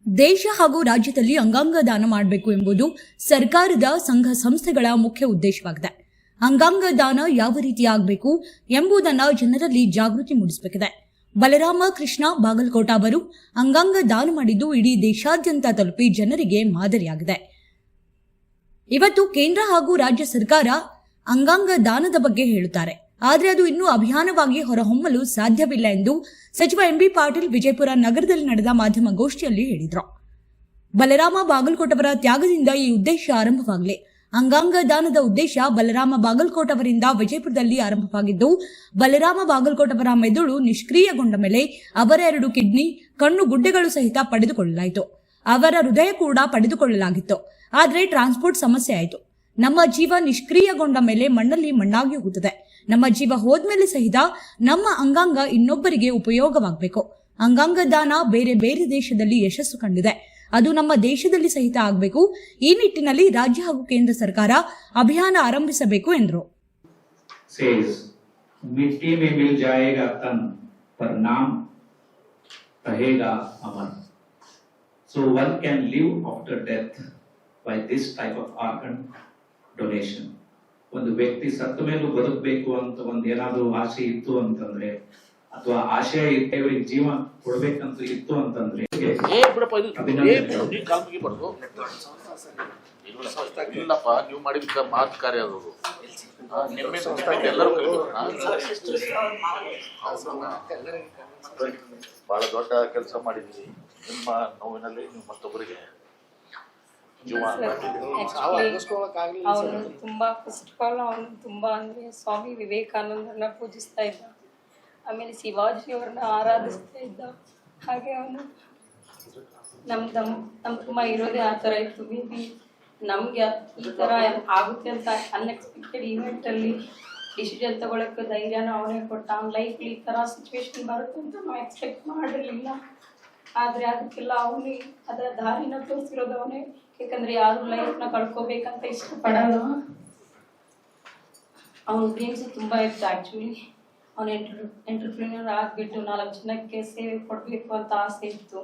ದೇಶ ಹಾಗೂ ರಾಜ್ಯದಲ್ಲಿ ಅಂಗಾಂಗ ದಾನ ಮಾಡಬೇಕು ಎಂಬುದು ಸರ್ಕಾರದ ಸಂಘ ಸಂಸ್ಥೆಗಳ ಮುಖ್ಯ ಉದ್ದೇಶವಾಗಿದೆ. ಅಂಗಾಂಗ ದಾನ ಯಾವ ರೀತಿ ಆಗಬೇಕು ಎಂಬುದನ್ನು ಜನರಲ್ಲಿ ಜಾಗೃತಿ ಮೂಡಿಸಬೇಕಿದೆ. ಬಲರಾಮ ಕೃಷ್ಣ ಬಾಗಲಕೋಟ ಅವರು ಅಂಗಾಂಗ ದಾನ ಮಾಡಿದ್ದು ಇಡೀ ದೇಶಾದ್ಯಂತ ತಲುಪಿ ಜನರಿಗೆ ಮಾದರಿಯಾಗಿದೆ. ಇವತ್ತು ಕೇಂದ್ರ ಹಾಗೂ ರಾಜ್ಯ ಸರ್ಕಾರ ಅಂಗಾಂಗ ದಾನದ ಬಗ್ಗೆ ಹೇಳುತ್ತಾರೆ, ಆದರೆ ಅದು ಇನ್ನೂ ಅಭಿಯಾನವಾಗಿ ಹೊರಹೊಮ್ಮಲು ಸಾಧ್ಯವಿಲ್ಲ ಎಂದು ಸಚಿವ ಎಂಬಿ ಪಾಟೀಲ್ ವಿಜಯಪುರ ನಗರದಲ್ಲಿ ನಡೆದ ಮಾಧ್ಯಮ ಗೋಷ್ಠಿಯಲ್ಲಿ ಹೇಳಿದರು. ಬಲರಾಮ ಬಾಗಲಕೋಟ ಅವರ ತ್ಯಾಗದಿಂದ ಈ ಉದ್ದೇಶ ಆರಂಭವಾಗಲಿ. ಅಂಗಾಂಗ ದಾನದ ಉದ್ದೇಶ ಬಲರಾಮ ಬಾಗಲಕೋಟ ಅವರಿಂದ ವಿಜಯಪುರದಲ್ಲಿ ಆರಂಭವಾಗಿದ್ದು, ಬಲರಾಮ ಬಾಗಲಕೋಟ ಅವರ ಮೆದುಳು ನಿಷ್ಕ್ರಿಯಗೊಂಡ ಮೇಲೆ ಅವರ 2 ಕಿಡ್ನಿ, ಕಣ್ಣು ಗುಡ್ಡೆಗಳು ಸಹಿತ ಪಡೆದುಕೊಳ್ಳಲಾಯಿತು. ಅವರ ಹೃದಯ ಕೂಡ ಪಡೆದುಕೊಳ್ಳಲಾಗಿತ್ತು. ಆದರೆ ಟ್ರಾನ್ಸ್ಪೋರ್ಟ್ ಸಮಸ್ಯೆ ಆಯಿತು. ನಮ್ಮ ಜೀವ ನಿಷ್ಕ್ರಿಯಗೊಂಡ ಮೇಲೆ ಮಣ್ಣಲ್ಲಿ ಮಣ್ಣಾಗಿ ಹೋಗುತ್ತದೆ. ನಮ್ಮ ಜೀವ ಹೋದ್ಮೇಲೆ ಸಹಿತ ನಮ್ಮ ಅಂಗಾಂಗ ಇನ್ನೊಬ್ಬರಿಗೆ ಉಪಯೋಗವಾಗಬೇಕು. ಅಂಗಾಂಗ ದಾನ ಬೇರೆ ಬೇರೆ ದೇಶದಲ್ಲಿ ಯಶಸ್ಸು ಕಂಡಿದೆ, ಅದು ನಮ್ಮ ದೇಶದಲ್ಲಿ ಸಹಿತ ಆಗಬೇಕು. ಈ ನಿಟ್ಟಿನಲ್ಲಿ ರಾಜ್ಯ ಹಾಗೂ ಕೇಂದ್ರ ಸರ್ಕಾರ ಅಭಿಯಾನ ಆರಂಭಿಸಬೇಕು ಎಂದರು. मिट्टी में मिल जाएगा तन पर नाम रहेगा अमर. So one can live after death by this type of organ donation. ಒಂದು ವ್ಯಕ್ತಿ ಸತ್ತ ಮೇಲೂ ಬದುಕಬೇಕು ಅಂತ ಏನಾದರೂ ಆಸೆ ಇತ್ತು ಅಂತಂದ್ರೆ, ಅಥವಾ ಆಶಯ ಇವ್ರಿಗೆ ಜೀವ ಕೊಡ್ಬೇಕಂತ ಇತ್ತು ಅಂತಂದ್ರೆ ಇಲ್ಲಪ್ಪ, ನೀವು ಮಾಡಿದ ಮಾತು ಕಾರ್ಯ ಅದು. ಬಹಳ ದೊಡ್ಡ ಕೆಲಸ ಮಾಡಿದ್ವಿ. ನಿಮ್ಮ ನೋವಿನಲ್ಲಿ ನೀವು ಮತ್ತೊಬ್ಬರಿಗೆ ಅವನು ತುಂಬಾ ಫಸ್ಟ್ ಆಫ್ ಆಲ್ ಅವನು ತುಂಬಾ ಅಂದ್ರೆ ಸ್ವಾಮಿ ವಿವೇಕಾನಂದರನ್ನ ಪೂಜಿಸ್ತಾ ಇದ್ದ, ಆಮೇಲೆ ಶಿವಾಜಿ ಅವ್ರನ್ನ ಆರಾಧಿಸ್ತಾ ಇದ್ದ. ಹಾಗೆ ಅವನು ನಮ್ಮ ತುಂಬ ಇರೋದೇ ಆ ಥರ ಇತ್ತು. ಮೇ ಬಿ ನಮಗೆ ಈ ಥರ ಆಗುತ್ತೆ ಅಂತ ಅನ್ಎಕ್ಸ್ಪೆಕ್ಟೆಡ್ ಈವೆಂಟಲ್ಲಿ ಡಿಸಿಷನ್ ತಗೊಳಕ್ಕೆ ಧೈರ್ಯನ ಅವನೇ ಕೊಟ್ಟ. ಅವ್ನ ಲೈಫ್ಲಿ ಈ ಥರ ಸಿಚುವೇಶನ್ ಬರುತ್ತೆ ಅಂತ ನಾವು ಎಕ್ಸ್ಪೆಕ್ಟ್ ಮಾಡಿರಲಿಲ್ಲ. ಆದರೆ ಅದಕ್ಕೆಲ್ಲ ಅವನೇ ಅದರ ದಾರಿನ ತೋರಿಸಿರೋದು ಅವನೇ. ಯಾಕಂದರೆ ಯಾರು ಲೈಫ್ನ ಕಳ್ಕೋಬೇಕಂತ ಇಷ್ಟಪಡಲ್ಲ. ಅವನ ಡ್ರೀಮ್ಸ್ ತುಂಬ ಇತ್ತು. ಆ್ಯಕ್ಚುಲಿ ಅವನು ಎಂಟರ್ಪ್ರಿನರ್ ಆಗಿಬಿಟ್ಟು 4 ಜನಕ್ಕೆ ಸೇವೆ ಕೊಡಬೇಕು ಅಂತ ಆಸೆ ಇತ್ತು.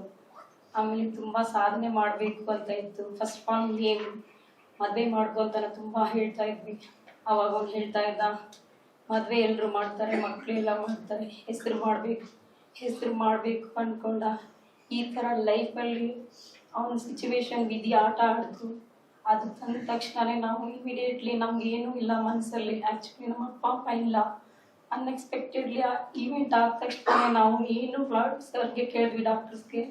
ಆಮೇಲೆ ತುಂಬ ಸಾಧನೆ ಮಾಡಬೇಕು ಅಂತ ಇತ್ತು. ಫಸ್ಟ್ ಆಫ್ ಆಲ್ ಏನು ಮದುವೆ ಮಾಡ್ಕೊ ಅಂತ ತುಂಬ ಹೇಳ್ತಾ ಇದ್ವಿ. ಅವಾಗ ಅವ್ನು ಹೇಳ್ತಾ ಇದ್ದ, ಮದುವೆ ಎಲ್ಲರೂ ಮಾಡ್ತಾರೆ, ಮಕ್ಕಳೆಲ್ಲ ಮಾಡ್ತಾರೆ, ಹೆಸರು ಮಾಡಬೇಕು ಅಂದ್ಕೊಂಡ. ಈ ಥರ ಲೈಫಲ್ಲಿ ಅವನ ಸಿಚುವೇಶನ್ ವಿಧಿ ಆಟ ಆಡಿತು. ಅದು ತಂದ ತಕ್ಷಣವೇ ನಾವು ಇಮಿಡಿಯೇಟ್ಲಿ ನಮಗೇನೂ ಇಲ್ಲ ಮನಸ್ಸಲ್ಲಿ. ಆ್ಯಕ್ಚುಲಿ ನಮ್ಮ ಅಪ್ಪ ಇಲ್ಲ. ಅನ್ಎಕ್ಸ್ಪೆಕ್ಟೆಡ್ಲಿ ಆ ಈವೆಂಟ್ ಆದ ತಕ್ಷಣ ನಾವು ಏನು ಬ್ಲಡ್ ಸರ್ಗೆ ಕೇಳಿದ್ವಿ, ಡಾಕ್ಟರ್ಸ್ಗೆ.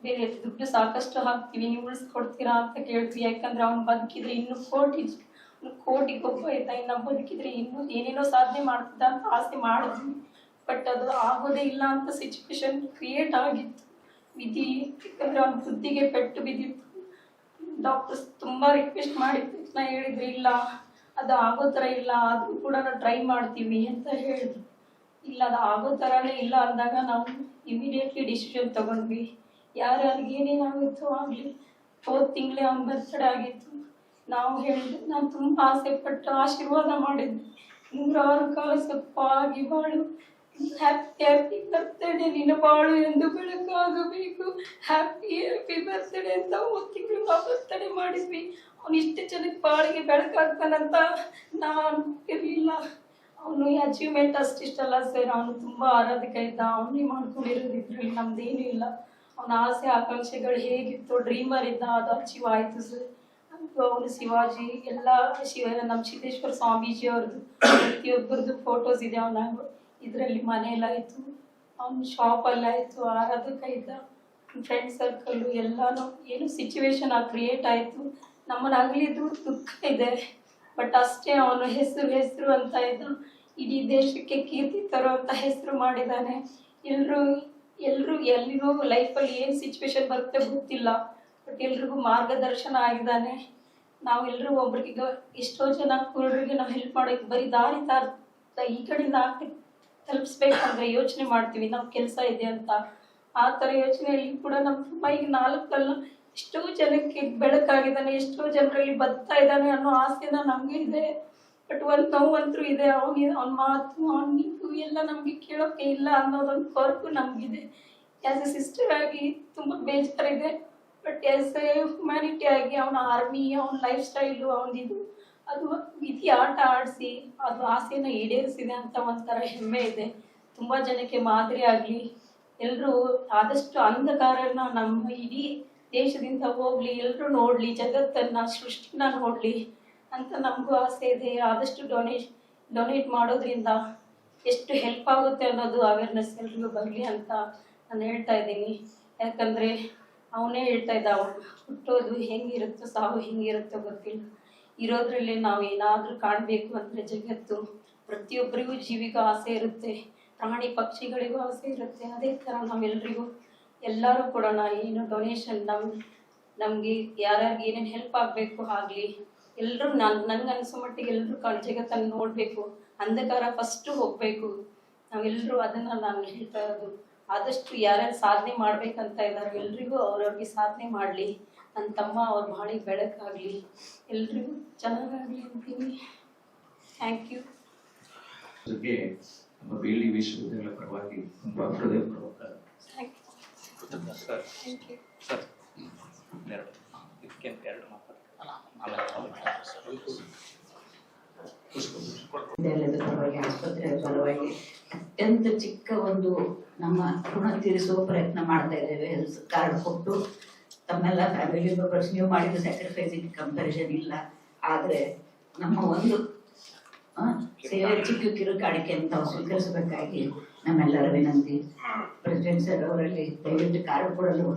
ಬೇರೆ ದುಡ್ಡು ಸಾಕಷ್ಟು ಹಾಕ್ತೀವಿ, ನೀವು ಉಳಿಸ್ಕೊಡ್ತೀರಾ ಅಂತ ಕೇಳಿದ್ವಿ. ಯಾಕಂದರೆ ಅವ್ನು ಬದುಕಿದ್ರೆ ಇನ್ನೂ ಕೋಟಿಗೆ ಒಬ್ಬ ಇದ್ದ, ಇನ್ನು ಬದುಕಿದ್ರೆ ಇನ್ನೂ ಏನೇನೋ ಸಾಧನೆ ಮಾಡ್ತಿದ್ದ ಅಂತ ಆಸೆ ಮಾಡಿದ್ವಿ. ಬಟ್ ಅದು ಆಗೋದೇ ಇಲ್ಲ ಅಂತ ಸಿಚುವೇಶನ್ ಕ್ರಿಯೇಟ್ ಆಗಿತ್ತು ವಿಧಿ. ಯಾಕಂದರೆ ಅವ್ನ ಬುದ್ಧಿಗೆ ಪೆಟ್ಟು ಬಿದ್ದಿತ್ತು. ಡಾಕ್ಟರ್ಸ್ ತುಂಬ ರಿಕ್ವೆಸ್ಟ್ ಮಾಡಿದ ತಕ್ಷಣ ಹೇಳಿದ್ರು, ಇಲ್ಲ ಅದು ಆಗೋ ಥರ ಇಲ್ಲ, ಆದರೂ ಕೂಡ ನಾವು ಟ್ರೈ ಮಾಡ್ತೀವಿ ಅಂತ ಹೇಳಿದ್ರು. ಇಲ್ಲ ಅದು ಆಗೋ ಥರನೇ ಇಲ್ಲ ಅಂದಾಗ ನಾವು ಇಮಿಡಿಯೇಟ್ಲಿ ಡಿಸಿಷನ್ ತಗೊಂಡ್ವಿ. ಯಾರ್ಯಾರಿಗೆ ಏನೇನಾಗುತ್ತೋ ಆಗಲಿ. 4 ತಿಂಗಳೇ ಅವ್ನ ಬರ್ತಡೇ ಆಗಿತ್ತು. ನಾವು ಹೇಳಿದ್ವಿ, ನಾನು ತುಂಬ ಆಸೆ ಪಟ್ಟು ಆಶೀರ್ವಾದ ಮಾಡಿದ್ವಿ, 100 ಕಾಲ ಸೊಪ್ಪಾಗಿ ಬಾಳು, ಹ್ಯಾಪಿ ಬರ್ತಡೇ, ನಿನ್ನ ಬಾಳು ಎಂದು ಬೆಳಕಾಗಬೇಕು, ಹ್ಯಾಪಿ ಬರ್ತಡೇ ಅಂತ 1 ತಿಂಗಳು ಬರ್ತಡೇ ಮಾಡಿದ್ವಿ. ಅವನು ಇಷ್ಟು ಜನಕ್ಕೆ ಬಾಳಿಗೆ ಬೆಳಕಾಗ್ತಾನಂತ ನಾವು ಅನ್ಕೊಂಡಿರಲಿಲ್ಲ. ಅವನು ಈ ಅಚೀವ್ಮೆಂಟ್ ಅಷ್ಟಿಷ್ಟಲ್ಲ ಸರ್, ಅವನು ತುಂಬ ಆರಾಧಕ ಇದ್ದ. ಅವನೇ ಮಾಡ್ಕೊಂಡಿರೋದು ಇದರಲ್ಲಿ ನಮ್ದೇನೂ ಇಲ್ಲ. ಅವನ ಆಸೆ ಆಕಾಂಕ್ಷೆಗಳು ಹೇಗಿತ್ತು, ಡ್ರೀಮರ್ ಇದ್ದ, ಅದು ಅಚೀವ್ ಆಯಿತು ಸರ್. ಅವನು ಶಿವಾಜಿ ಎಲ್ಲ ನಮ್ಮ ಸಿದ್ದೇಶ್ವರ ಸ್ವಾಮೀಜಿ ಅವ್ರದ್ದು ಪ್ರತಿಯೊಬ್ಬರದ್ದು ಫೋಟೋಸ್ ಇದೆ. ಅವನ ಇದರಲ್ಲಿ ಮನೆಯಲ್ಲಾಯಿತು, ಅವನ ಶಾಪಲ್ಲಾಯಿತು, ಆರಾಧಕ ಇದ್ದ. ಫ್ರೆಂಡ್ ಸರ್ಕಲ್ಲು ಎಲ್ಲನೂ ಏನು ಸಿಚುವೇಶನ್ ಕ್ರಿಯೇಟ್ ಆಯಿತು. ನಮ್ಮನ್ನು ಅಗಲಿದ್ದು ದುಃಖ ಇದೆ. ಬಟ್ ಅಷ್ಟೇ ಅವನು ಹೆಸರು ಅಂತ ಇದ್ದ. ಇಡೀ ದೇಶಕ್ಕೆ ಕೀರ್ತಿ ತರುವಂಥ ಹೆಸರು ಮಾಡಿದ್ದಾನೆ. ಎಲ್ರಿಗೂ ಲೈಫಲ್ಲಿ ಏನು ಸಿಚುವೇಶನ್ ಬರುತ್ತೆ ಗೊತ್ತಿಲ್ಲ, ಬಟ್ ಎಲ್ರಿಗೂ ಮಾರ್ಗದರ್ಶನ ಆಗಿದ್ದಾನೆ. ನಾವೆಲ್ಲರೂ ಒಬ್ರಿಗೆ ಎಷ್ಟೋ ಜನ ಕುರುಡರಿಗೆ ನಾವು ಹೆಲ್ಪ್ ಮಾಡೋಕ್ಕೆ ಬರೀ ದಾರಿ ಈ ಕಡೆಯಿಂದ ತಲುಪಿಸ್ಬೇಕಂದ್ರೆ ಯೋಚನೆ ಮಾಡ್ತೀವಿ ನಾವು ಕೆಲಸ ಇದೆ ಅಂತ. ಆ ಥರ ಯೋಚನೆಯಲ್ಲಿ ಕೂಡ ನಮ್ಮ ತುಂಬ ಈಗ 4 ಅಲ್ಲ ಎಷ್ಟೋ ಜನಕ್ಕೆ ಬೆಳಕಾಗಿದ್ದಾನೆ, ಎಷ್ಟೋ ಜನರಲ್ಲಿ ಬರ್ತಾ ಇದ್ದಾನೆ ಅನ್ನೋ ಆಸೆನ ನಮಗೆ ಇದೆ. ಬಟ್ ಒಂದು ನೋವಂತೂ ಇದೆ. ಅವನ ಮಾತು, ಅವನ ನೀವು ಎಲ್ಲ ನಮಗೆ ಕೇಳೋಕೆ ಇಲ್ಲ ಅನ್ನೋದೊಂದು ಕೊರಗು ನಮಗಿದೆ. ಆ್ಯಸ್ ಎ ಸಿಸ್ಟರ್ ಆಗಿ ತುಂಬ ಬೇಜಾರಿದೆ. ಬಟ್ ಎಸ್ ಎ ಹ್ಯುಮ್ಯಾನಿಟಿ ಆಗಿ ಅವನ ಆರ್ಮಿ, ಅವನ ಲೈಫ್ ಸ್ಟೈಲು, ಅವನಿದು ಅದು ವಿಧಿ ಆಟ ಆಡಿಸಿ ಅದು ಆಸೆನ ಈಡೇರಿಸಿದೆ ಅಂತ ಒಂಥರ ಹೆಮ್ಮೆ ಇದೆ. ತುಂಬ ಜನಕ್ಕೆ ಮಾದರಿ ಆಗಲಿ, ಎಲ್ಲರೂ ಆದಷ್ಟು ಅಂಧಕಾರನ ನಮ್ಮ ಇಡೀ ದೇಶದಿಂದ ಹೋಗ್ಲಿ, ಎಲ್ಲರೂ ನೋಡಲಿ, ಜಗತ್ತನ್ನು, ಸೃಷ್ಟಿನ ನೋಡಲಿ ಅಂತ ನಮಗೂ ಆಸೆ ಇದೆ. ಆದಷ್ಟು ಡೊನೇಟ್ ಮಾಡೋದ್ರಿಂದ ಎಷ್ಟು ಹೆಲ್ಪ್ ಆಗುತ್ತೆ ಅನ್ನೋದು ಅವೇರ್ನೆಸ್ ಎಲ್ರಿಗೂ ಬರಲಿ ಅಂತ ನಾನು ಹೇಳ್ತಾ ಇದ್ದೀನಿ. ಯಾಕಂದರೆ ಅವನೇ ಹೇಳ್ತಾ ಇದ್ದ, ಹುಟ್ಟೋದು ಹೆಂಗಿರುತ್ತೋ ಸಾವು ಹೆಂಗಿರುತ್ತೋ ಗೊತ್ತಿಲ್ಲ, ಇರೋದ್ರಲ್ಲಿ ನಾವು ಏನಾದರೂ ಕಾಣಬೇಕು ಅಂದರೆ ಜಗತ್ತು ಪ್ರತಿಯೊಬ್ಬರಿಗೂ ಜೀವಿಗೂ ಆಸೆ ಇರುತ್ತೆ, ಪ್ರಾಣಿ ಪಕ್ಷಿಗಳಿಗೂ ಆಸೆ ಇರುತ್ತೆ. ಅದೇ ಥರ ನಾವೆಲ್ಲರಿಗೂ ಎಲ್ಲರೂ ಕೊಡೋಣ. ಏನು ಡೊನೇಷನ್ ನಮಗೆ ಯಾರ್ಯಾರಿಗೆ ಏನೇನು ಹೆಲ್ಪ್ ಆಗಬೇಕು ಆಗಲಿ, ಎಲ್ಲರೂ ನನಗನ್ಸೋ ಮಟ್ಟಿಗೆ ಎಲ್ಲರೂ ಜಗತ್ತನ್ನು ನೋಡಬೇಕು, ಅಂಧಕಾರ ಫಸ್ಟು ಹೋಗಬೇಕು. ನಾವೆಲ್ಲರೂ ಅದನ್ನು ನಾನು ಹೇಳ್ತಾ ಇರೋದು. ಆದಷ್ಟು ಯಾರ್ಯಾರು ಸಾಧನೆ ಮಾಡ್ಬೇಕಂತ ಇದ್ದಾರೆ ಎಲ್ರಿಗೂ ಅವ್ರವ್ರಿಗೆ ಸಾಧನೆ ಮಾಡಲಿ. ನನ್ನ ತಮ್ಮ ಅವ್ರ ಬಾಳಿಗೆ ಬೆಳಕಾಗಲಿ, ಎಲ್ರಿಗೂ ಚೆನ್ನಾಗಾಗಲಿ ಅಂತೀನಿ. Thank you. ಜೊತೆಗೆ ನಮ್ಮ ಬೇಲಿ ವಿಶ್ವವಿದ್ಯಾಲಯ ಪರವಾಗಿ ತುಂಬ ಹೃದಯಪೂರ್ವಕ ಥ್ಯಾಂಕ್ ಯು. ಸರ್ ವಿದ್ಯಾಲಯದ ಪರವಾಗಿ, ಆಸ್ಪತ್ರೆಯ ಪರವಾಗಿ ಅತ್ಯಂತ ಚಿಕ್ಕ ಒಂದು ನಮ್ಮ ಋಣ ತೀರಿಸುವ ಪ್ರಯತ್ನ ಮಾಡ್ತಾ ಇದ್ದೇವೆ. ಹೆಲ್ತ್ ಕಾರ್ಡ್ ಕೊಟ್ಟು ತಮ್ಮೆಲ್ಲ ಫ್ಯಾಮಿಲಿ ಮೆಂಬರ್ಸ್ ನೀವು ಮಾಡಿದ ಸ್ಯಾಕ್ರಿಫೈಸಿಗೆ ಕಂಪ್ಯಾರಿಸನ್ ಇಲ್ಲ. ಆದರೆ ನಮ್ಮ ಒಂದು ಸೇವೆ ಚಿಕ್ಕ ಕಿರು ಕಾಣಿಕೆ ಅಂತ ಸ್ವೀಕರಿಸಬೇಕಾಗಿ ನಮ್ಮೆಲ್ಲರ ವಿನಂತಿ. ಪ್ರೆಸಿಡೆಂಟ್ ಸರ್ ಅವರಲ್ಲಿ ದಯವಿಟ್ಟು ಕಾರ್ಡ್ ಕೊಡಲು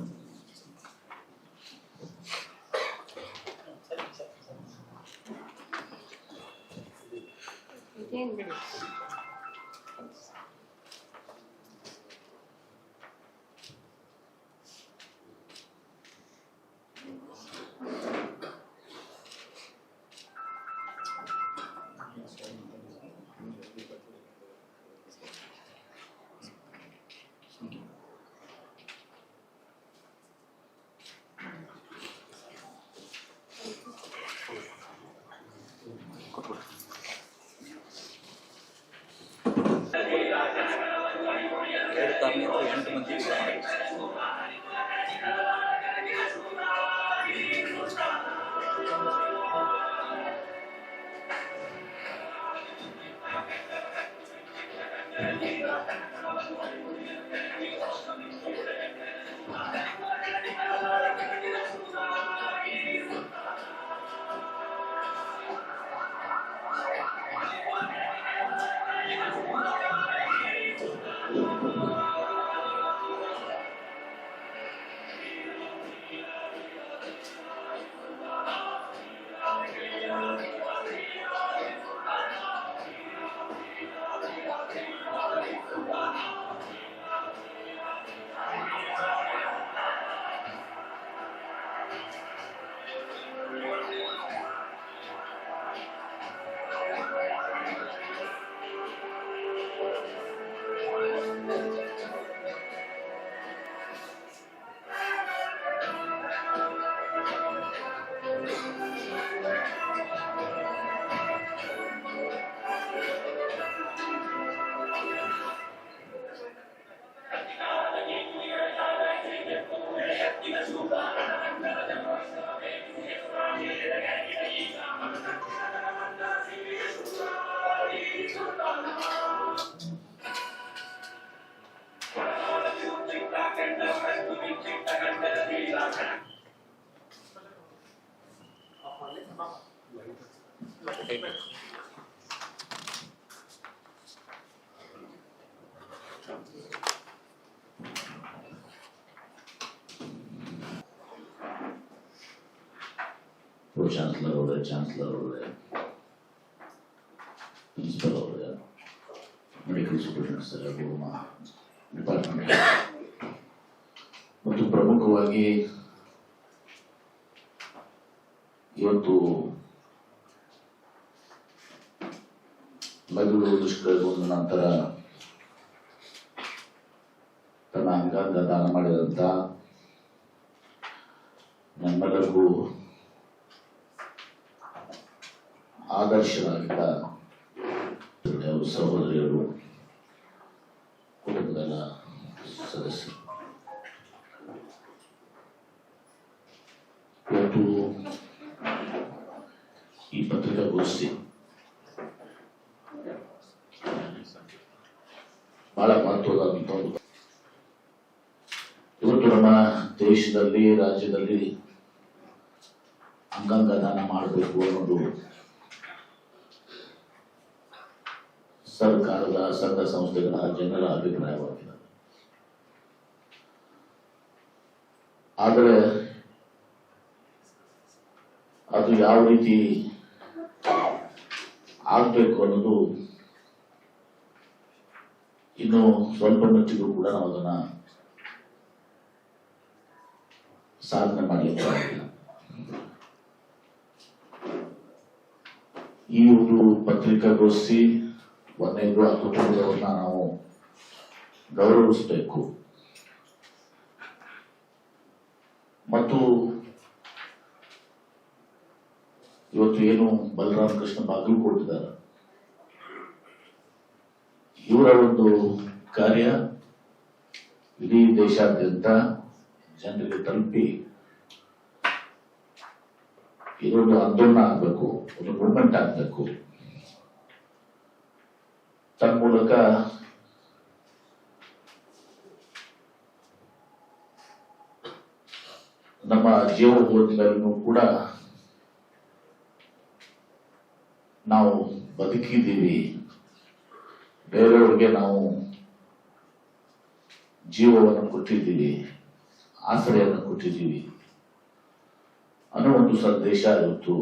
ಚಾನ್ಸಲರ್ ಅವರೇ, ಪ್ರಿನ್ಸಿಪಲ್ ಅವರೇ, ಮೆಡಿಕಲ್ ಸ್ಟೂಡೆಂಟ್ಸ್ ಡಿಪಾರ್ಟ್ಮೆಂಟ್ ಮತ್ತು ಪ್ರಮುಖವಾಗಿ ಇವತ್ತು ಮೆದುಳು ದುಷ್ಕರ್ಮದ ನಂತರ ತನ್ನ ಅಂಗಾಂಗ ದಾನ ಮಾಡಿದಂಥ ನಮ್ಮೆಲ್ಲರಿಗೂ ಆದರ್ಶರಾಗಿದ್ದ ಅವರು ಸಹೋದರಿಯರು, ಕುಟುಂಬದ ಸದಸ್ಯರು, ಇವತ್ತು ಈ ಪತ್ರಿಕಾಗೋಷ್ಠಿ ಬಹಳ ಮಹತ್ವದ ಇವತ್ತು ನಮ್ಮ ದೇಶದಲ್ಲಿ ರಾಜ್ಯದಲ್ಲಿ ಅಂಗಾಂಗ ದಾನ ಮಾಡಬೇಕು ಅನ್ನೋದು ಸರ್ಕಾರದ ಸಂಘ ಸಂಸ್ಥೆಗಳ ಜನರ ಅಭಿಪ್ರಾಯವಾಗಿದೆ. ಆದರೆ ಅದು ಯಾವ ರೀತಿ ಆಗ್ಬೇಕು ಅನ್ನೋದು ಇನ್ನು ಸ್ವಲ್ಪ ಮಟ್ಟಿಗೂ ಕೂಡ ನಾವು ಅದನ್ನ ಸಾಧನೆ ಮಾಡಲಿಕ್ಕೆ ಆಗಿಲ್ಲ. ಈ ಒಂದು ಪತ್ರಿಕಾಗೋಷ್ಠಿ ಒಂದನೇದು ಆ ಕುಟುಂಬದವ್ರನ್ನ ನಾವು ಗೌರವಿಸಬೇಕು ಮತ್ತು ಇವತ್ತು ಏನು ಬಲರಾಮ ಕೃಷ್ಣ ಬಾಗಿಲು ಕೊಟ್ಟಿದ್ದಾರೆ, ಇವರ ಒಂದು ಕಾರ್ಯ ಇಡೀ ದೇಶಾದ್ಯಂತ ಜನರಿಗೆ ತಲುಪಿ ಇದೊಂದು ಆಂದೋಲನ ಆಗಬೇಕು, ಒಂದು ಮೂವ್ಮೆಂಟ್ ಆಗಬೇಕು. ತನ್ಮೂಲಕ ನಮ್ಮ ಜೀವ ಹೋದ್ಮೇಲೂ ಕೂಡ ನಾವು ಬದುಕಿದ್ದೀವಿ, ಬೇರೆಯವರಿಗೆ ನಾವು ಜೀವವನ್ನು ಕೊಟ್ಟಿದ್ದೀವಿ, ಆಶ್ರಯವನ್ನು ಕೊಟ್ಟಿದ್ದೀವಿ ಅನ್ನೋ ಒಂದು ಸಂದೇಶ ಇವತ್ತು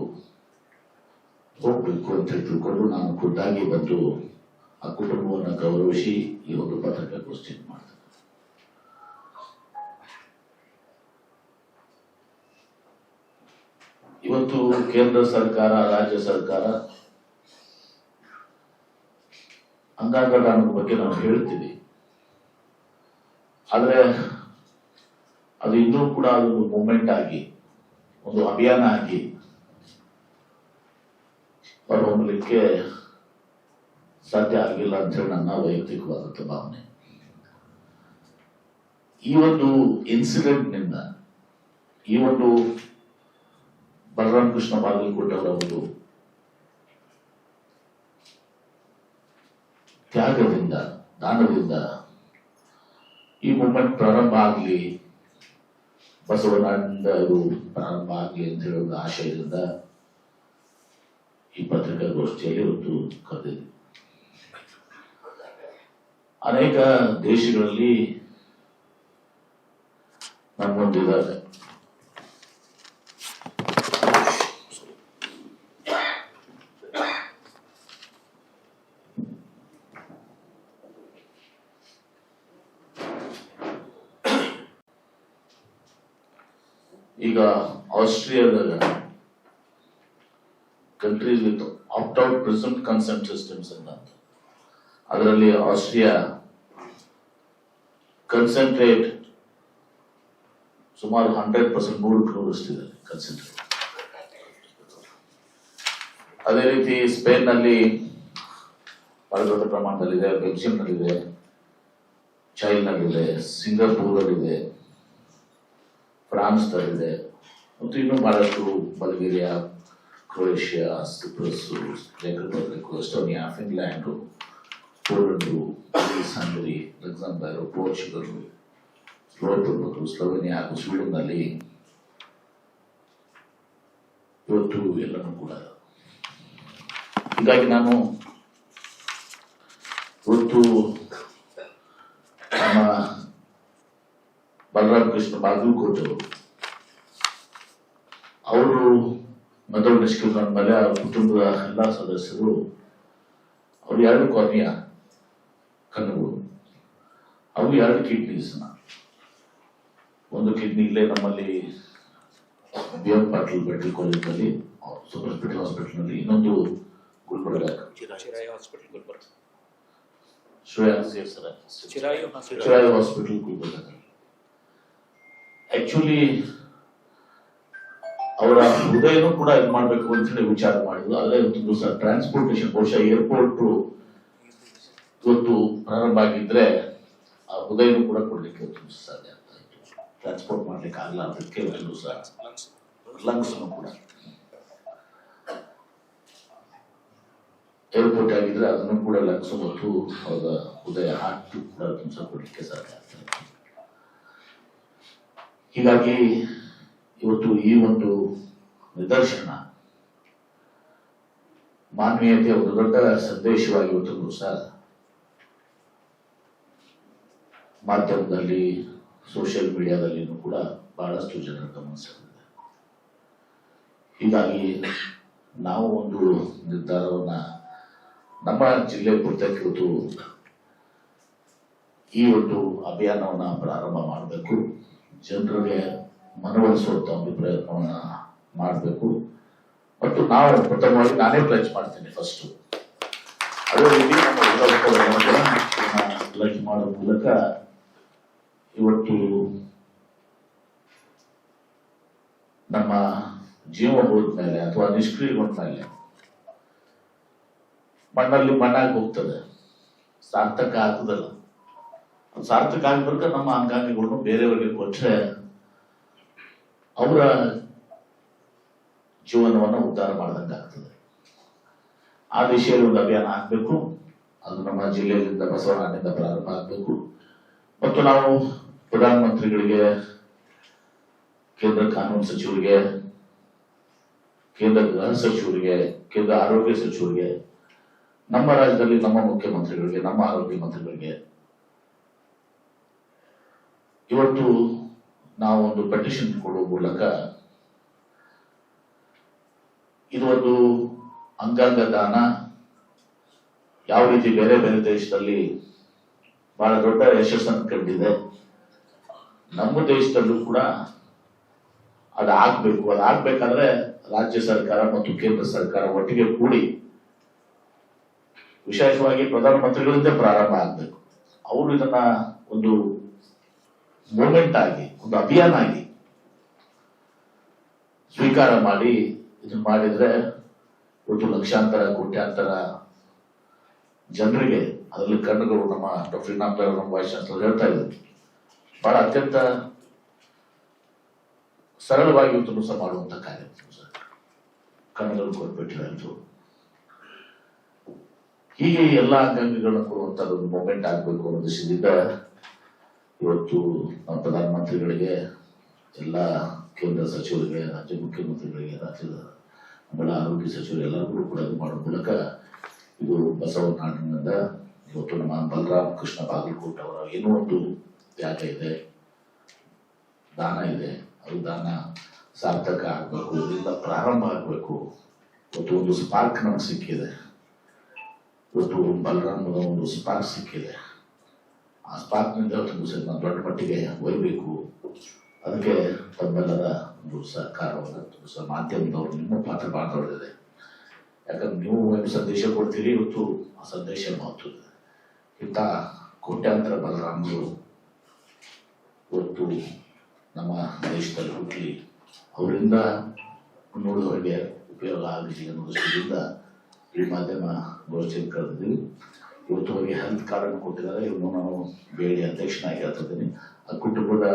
ಹೋಗ್ಬೇಕು ಅಂತ ತಿಳ್ಕೊಂಡು ನಾನು ಖುದ್ದಾಗಿ ಬಂದು ಆ ಕುಟುಂಬವನ್ನು ಗೌರವಿಸಿ ಈ ಒಂದು ಪತ್ರಿಕಾಗೋಷ್ಠಿ ಮಾಡ್ತೇನೆ. ಇವತ್ತು ಕೇಂದ್ರ ಸರ್ಕಾರ, ರಾಜ್ಯ ಸರ್ಕಾರ ಅಂಗಾಂಗ ದಾನದ ಬಗ್ಗೆ ನಾವು ಹೇಳ್ತೀವಿ, ಆದ್ರೆ ಅದು ಇನ್ನೂ ಕೂಡ ಅದೊಂದು ಮೂವ್ಮೆಂಟ್ ಆಗಿ ಒಂದು ಅಭಿಯಾನ ಆಗಿ ಹೊರಹೊಮ್ಮಲಿಕ್ಕೆ ಸಾಧ್ಯ ಆಗಿಲ್ಲ ಅಂತ ಹೇಳಿ ನನ್ನ ವೈಯಕ್ತಿಕವಾದಂತ ಭಾವನೆ. ಈ ಒಂದು ಇನ್ಸಿಡೆಂಟ್ ನಿಂದ, ಈ ಒಂದು ಬಲರಾಮ ಕೃಷ್ಣ ಬಾಗಲಕೋಟೆ ಅವರ ಒಂದು ತ್ಯಾಗದಿಂದ, ದಾನದಿಂದ ಈ ಮೂವ್ಮೆಂಟ್ ಪ್ರಾರಂಭ ಆಗಲಿ, ಬಸವಣ್ಣನಿಂದ ಇದು ಪ್ರಾರಂಭ ಆಗಲಿ ಅಂತ ಹೇಳುವ ಆಶಯದಿಂದ ಈ ಪತ್ರಿಕಾಗೋಷ್ಠಿಯಲ್ಲಿ ಇವತ್ತು ಕರೆದಿದೆ. ಅನೇಕ ದೇಶಗಳಲ್ಲಿ ನಮ್ಮೊಂದಿದ್ದಾರೆ. ಈಗ ಆಸ್ಟ್ರಿಯಾದಾಗ countries with opt out present consent systems ಅಂತ, ಅದರಲ್ಲಿ ಆಸ್ಟ್ರಿಯಾ ಕನ್ಸಂಟ್ರೇಟ್ ಸುಮಾರು 100%, 100% ಅಷ್ಟಿದೆ ಕನ್ಸಂಟ್ರೇಟ್. ಅದೇ ರೀತಿ ಸ್ಪೇನ್ ನಲ್ಲಿ ಬಹಳ ದೊಡ್ಡ ಪ್ರಮಾಣದಲ್ಲಿದೆ, ಬೆಲ್ಜಿಯಂ ನಲ್ಲಿದೆ, ಚೈನಲ್ಲಿದೆ, ಸಿಂಗಾಪುರ್ ಅಲ್ಲಿದೆ, ಫ್ರಾನ್ಸ್ ನಲ್ಲಿದೆ, ಮತ್ತು ಇನ್ನೂ ಬಹಳಷ್ಟು ಬಲ್ಗೇರಿಯಾ, ಕ್ರೊಯೇಷಿಯಾ, ಸಿಪ್ರಸ್, ಚೆಕ್ Republic, Estonia, Finland, Poland, Greece, Hungary, Luxembourg, Portugal, Slovenia ಹಾಗೂ ಸ್ವೀಡನ್ ನಲ್ಲಿ ಇವತ್ತು ಎಲ್ಲನೂ ಕೂಡ. ಹೀಗಾಗಿ ನಾನು ಇವತ್ತು ನಮ್ಮ ಬಲರಾಮ ಕೃಷ್ಣ ಬಾಗಲಕೋಟೆ ಅವರು ಮೆದುಳು ನಿಷ್ಕ್ರಿಯ ಮೇಲೆ ಅವ್ರ ಕುಟುಂಬದ ಎಲ್ಲ ಸದಸ್ಯರು, ಅವ್ರು 2 ಕಾರ್ನಿಯಾ ಕಣ್ಣುಗಳು, ಅವು 2 ಕಿಡ್ನೀಸ್, ಒಂದು ಕಿಡ್ನಿ ಇಲ್ಲೇ ನಮ್ಮಲ್ಲಿ BM ಪಾಟೀಲ್ ಮೆಡಿಕಲ್ ಕಾಲೇಜ್ನಲ್ಲಿ, ಸೂಪರ್ ಹಾಸ್ಪಿಟಲ್ ನಲ್ಲಿ, ಇನ್ನೊಂದು ಗುಲ್ಬರ್ಗ ಚಿರಾಯು ಹಾಸ್ಪಿಟಲ್ ಗುಲ್ಬರ್ಗ. ಆಕ್ಚುಲಿ ಅವರ ಹೃದಯನೂ ಕೂಡ ಇದು ಮಾಡಬೇಕು ಅಂತ ಹೇಳಿ ವಿಚಾರ ಮಾಡಿದ್ರು. ಅದೇ ಒಂದು ದಿವಸ ಟ್ರಾನ್ಸ್ಪೋರ್ಟೇಷನ್, ಬಹುಶಃ ಏರ್ಪೋರ್ಟ್ ಇವತ್ತು ಪ್ರಾರಂಭ ಆಗಿದ್ರೆ ಆ ಹೃದಯನೂ ಕೂಡ ಕೊಡ್ಲಿಕ್ಕೆ ಸಾಧ್ಯ ಆಗ್ತಾ ಇತ್ತು. ಟ್ರಾನ್ಸ್ಪೋರ್ಟ್ ಮಾಡ್ಲಿಕ್ಕೆ ಆಗಲ್ಲ, ಅದಕ್ಕೆ ಒಂದು ದಿವಸ ಲಂಗ್ಸ್ನು ಕೂಡ ಏರ್ಪೋರ್ಟ್ ಆಗಿದ್ರೆ ಅದನ್ನು ಕೂಡ ಲಂಗ್ಸ್ ಮತ್ತು ಅವರ ಹೃದಯ ಹಾರ್ಟ್ ಕೂಡ ತುಂಬಿಸಿಕೊಡ್ಲಿಕ್ಕೆ ಸಾಧ್ಯ ಆಗ್ತದೆ. ಹೀಗಾಗಿ ಇವತ್ತು ಈ ಒಂದು ನಿದರ್ಶನ ಮಾನವೀಯತೆಯ ಒಂದು ದೊಡ್ಡ ಸಂದೇಶವಾಗಿ ಇವತ್ತು ಸಹ ಮಾಧ್ಯಮದಲ್ಲಿ ಸೋಷಿಯಲ್ ಮೀಡಿಯಾದಲ್ಲಿನೂ ಕೂಡ ಬಹಳಷ್ಟು ಜನರ ಗಮನ ಸೆಳೆದಿದೆ. ಹೀಗಾಗಿ ನಾವು ಒಂದು ನಿರ್ಧಾರವನ್ನ ನಮ್ಮ ಜಿಲ್ಲೆ ಕುರಿತಕ್ಕೆ ಇವತ್ತು ಈ ಒಂದು ಅಭಿಯಾನವನ್ನ ಪ್ರಾರಂಭ ಮಾಡಬೇಕು, ಜನರಿಗೆ ಮನವೊಲಿಸುವಂತ ಒಂದು ಪ್ರಯತ್ನವನ್ನ ಮಾಡಬೇಕು. ಮತ್ತು ನಾವು ಪ್ರಥಮವಾಗಿ ನಾನೇ ಪ್ಲಚ್ ಮಾಡ್ತೇನೆ ಫಸ್ಟ್. ಅದೇ ರೀತಿ ನಮ್ಮ ಪ್ಲಚ್ ಮಾಡೋ ಮೂಲಕ ಇವತ್ತು ನಮ್ಮ ಜೀವ ಹೋದ ಮೇಲೆ ಅಥವಾ ನಿಷ್ಕ್ರಿಯಗೊಂಡ ಮೇಲೆ ಮಣ್ಣಲ್ಲಿ ಮಣ್ಣಾಗಿ ಹೋಗ್ತದೆ, ಸಾರ್ಥಕ ಆಗ್ತದಲ್ಲ. ಸಾರ್ಥಕ ಆಗ್ಬೇಕು ನಮ್ಮ ಅಂಗಾಂಗಗಳನ್ನು ಬೇರೆಯವರಿಗೆ ಕೊಟ್ಟರೆ ಅವರ ಜೀವನವನ್ನು ಉದ್ಧಾರ ಮಾಡ್ದಂಗೆ ಆಗ್ತದೆ. ಆ ದಿಶೆಯಲ್ಲಿ ಒಂದು ಅಭಿಯಾನ ಆಗ್ಬೇಕು. ಅದು ನಮ್ಮ ಜಿಲ್ಲೆಯಿಂದ ಬಸವನಾಡಿನಿಂದ ಪ್ರಾರಂಭ ಆಗ್ಬೇಕು. ಮತ್ತು ನಾವು ಪ್ರಧಾನಮಂತ್ರಿಗಳಿಗೆ, ಕೇಂದ್ರ ಕಾನೂನು ಸಚಿವರಿಗೆ, ಕೇಂದ್ರ ಗೃಹ ಸಚಿವರಿಗೆ, ಕೇಂದ್ರ ಆರೋಗ್ಯ ಸಚಿವರಿಗೆ, ನಮ್ಮ ರಾಜ್ಯದಲ್ಲಿ ನಮ್ಮ ಮುಖ್ಯಮಂತ್ರಿಗಳಿಗೆ, ನಮ್ಮ ಆರೋಗ್ಯ ಮಂತ್ರಿಗಳಿಗೆ ಇವತ್ತು ನಾವು ಒಂದು ಪೆಟಿಷನ್ ಕೊಡುವ ಮೂಲಕ ಇದು ಒಂದು ಅಂಗಾಂಗ ದಾನ ಯಾವ ರೀತಿ ಬೇರೆ ಬೇರೆ ದೇಶದಲ್ಲಿ ಬಹಳ ದೊಡ್ಡ ಯಶಸ್ಸನ್ನು ಕಂಡಿದೆ, ನಮ್ಮ ದೇಶದಲ್ಲೂ ಕೂಡ ಅದಾಗಬೇಕು. ಅದಾಗಬೇಕಾದ್ರೆ ರಾಜ್ಯ ಸರ್ಕಾರ ಮತ್ತು ಕೇಂದ್ರ ಸರ್ಕಾರ ಒಟ್ಟಿಗೆ ಕೂಡಿ, ವಿಶೇಷವಾಗಿ ಪ್ರಧಾನಮಂತ್ರಿಗಳಿಂದ ಪ್ರಾರಂಭ ಆಗಬೇಕು. ಅವರು ಇದನ್ನ ಒಂದು ಮೂವ್ಮೆಂಟ್ ಆಗಿ, ಒಂದು ಅಭಿಯಾನ ಆಗಿ ಸ್ವೀಕಾರ ಮಾಡಿ ಇದನ್ನ ಮಾಡಿದ್ರೆ ಇವತ್ತು ಲಕ್ಷಾಂತರ ಕೋಟ್ಯಾಂತರ ಜನರಿಗೆ, ಅದರಲ್ಲಿ ಕಣ್ಣುಗಳು, ನಮ್ಮ ಡಾಕ್ಟರ್ ಇನಾಮ್ದಾರ್ ನಮ್ಮ ವೈಸ್ ಚಾನ್ಸಲರ್ ಹೇಳ್ತಾ ಇದ್ರು, ಬಹಳ ಅತ್ಯಂತ ಸರಳವಾಗಿ ಇವತ್ತು ಸಹ ಮಾಡುವಂತ ಕಾರ್ಯ ಕಣ್ಣುಗಳು ಕೊಟ್ಬಿಟ್ಟಿರೋದು. ಹೀಗೆ ಎಲ್ಲ ಅಂಗಾಂಗಗಳನ್ನ ಕೊಡುವಂತ ಒಂದು ಮೂಮೆಂಟ್ ಆಗಬೇಕು ಅನ್ನೋ ದೃಷ್ಟಿಯಿಂದ ಇವತ್ತು ನಮ್ಮ ಪ್ರಧಾನಮಂತ್ರಿಗಳಿಗೆ, ಎಲ್ಲ ಕೇಂದ್ರ ಸಚಿವರಿಗೆ, ರಾಜ್ಯ ಮುಖ್ಯಮಂತ್ರಿಗಳಿಗೆ, ರಾಜ್ಯದ ನಮ್ಮ ಆರೋಗ್ಯ ಸಚಿವರು ಎಲ್ಲರಿಗೂ ಕೂಡ ಇದು ಮಾಡೋ ಮೂಲಕ ಇದು ಬಸವನಾಡಿನಿಂದ ಇವತ್ತು ನಮ್ಮ ಬಲರಾಮ್ ಕೃಷ್ಣ ಬಾಗಲಕೋಟ್ ಅವರ ಏನೋ ಒಂದು ತ್ಯಾಗ ಇದೆ, ದಾನ ಇದೆ. ಅದು ದಾನ ಸಾರ್ಥಕ ಆಗಬೇಕು, ಇದರಿಂದ ಪ್ರಾರಂಭ ಆಗಬೇಕು. ಇವತ್ತು ಒಂದು ಸ್ಪಾರ್ಕ್ ನಮ್ಗೆ ಸಿಕ್ಕಿದೆ. ಇವತ್ತು ಬಲರಾಮದ ಒಂದು ಸ್ಪಾರ್ಕ್ ಸಿಕ್ಕಿದೆ. ಆ ಸ್ಪಾರ್ಕ್ನಿಂದ ನಾವು ದೊಡ್ಡ ಮಟ್ಟಿಗೆ ಒಯ್ಯಬೇಕು. ಅದಕ್ಕೆ ತಮ್ಮೆಲ್ಲರ ಒಂದು ಸಹಕಾರವನ್ನು ಮಾಧ್ಯಮದವರು, ನಿಮ್ಮ ಪಾತ್ರ ಬಹಳ ದೊಡ್ಡದಿದೆ. ಯಾಕಂದ್ರೆ ನೀವು ಒಂದು ಸಂದೇಶ ಕೊಡ್ತೀರಿ, ಇವತ್ತು ಆ ಸಂದೇಶ ಮಹತ್ವದ. ಇಂಥ ಕೋಟ್ಯಾಂತರ ಬಲರಾಮರು ಇವತ್ತು ನಮ್ಮ ದೇಶದಲ್ಲಿ ಹುಟ್ಟಲಿ, ಅವರಿಂದ ನೋಡುವವರಿಗೆ ಉಪಯೋಗ ಆಗಲಿ ಅನ್ನೋ ದೃಷ್ಟಿಯಿಂದ ಈ ಮಾಧ್ಯಮ ಗೋಷ್ಠಿಯಲ್ಲಿ ಕರೆದಿದ್ದೀವಿ. ಇವತ್ತು ಅವರಿಗೆ ಹೆಲ್ತ್ ಕಾರ್ಡ್ ಅನ್ನು ಕೊಟ್ಟಿದ್ದಾರೆ. ಇವನ್ನು ನಾನು ಬೇಡಿ ಅಧ್ಯಕ್ಷನಾಗಿ ಹೇಳ್ತಿದ್ದೀನಿ. ಆ ಕುಟುಂಬದ